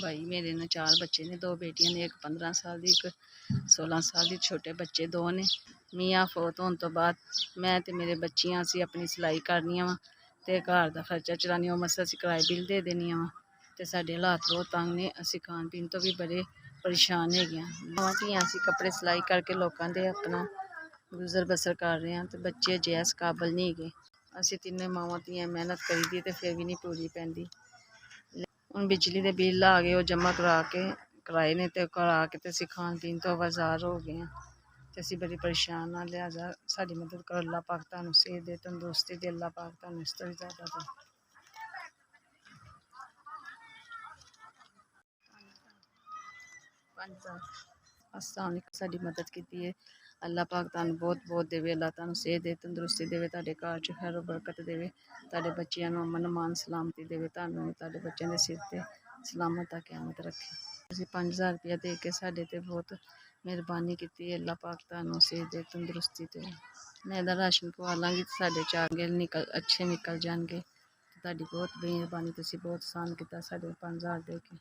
भाई मेरे ने 4 बच्चे ने, 2 बेटियां ने, एक 15 साल की, एक 16 साल की। छोटे बच्चे 2 ने। मियाँ फौत होने तो बाद मैं ते मेरे बच्चियां असीं अपनी सिलाई करनियां वा ते घर दा खर्चा चलानियां। मसां असीं किराए बिल दे देनियां वा ते साडे हालात बहुत तंग ने। असीं खान पीन तो भी बड़े परेशान हैगे आ। मावां धीआं असीं कपड़े सिलाई करके लोकां दे अपना गुजर बसर कर रहे हैं। तो बच्चे अजे इस काबल नहीं हैगे। असीं तिन्ने मावां धीआं मेहनत करी दी ते फिर भी नहीं पूरी पैंदी। हुण बिजली दे बिल आ गए, वो जमा कराए ने ते करा के ते असीं खान पीन तो आवाज़ार हो गए हैं ते असीं बड़ी परेशान हाँ। लिहाजा साडी मदद करो। अल्लाह पाक तुहानूं सेहत दे, तंदुरुस्ती दे। अल्लाह पाक तुहानूं इस तो भी ज़्यादा दे। अस्सलाम वालेकुम। साडी मदद कीती है। अल्लाह पाक तुहानूं बहुत बहुत देवे। अल्लाह तुहानूं सेहत दे, तंदुरुस्ती देवे। तुहाडे घर च खैर बरकत देवे। तुहाडे बच्चियां नूं अमन मान सलामती देवे। तुहानूं तुहाडे बच्चों दे सिर ते सलामत क़यामत रखे। असीं 5000 रुपया दे के साडे ते बहुत मेहरबानी कीती है। अल्लाह पाक तुहानूं सेहत दे, तंदुरुस्ती देवे। मैं इहदा राशन पवा लांगी ते साडे 4 दिन अच्छे निकल जाणगे। तुहाडी बहुत मेहरबानी, तुसीं बहुत आसान कीता साडे 5000 दे के।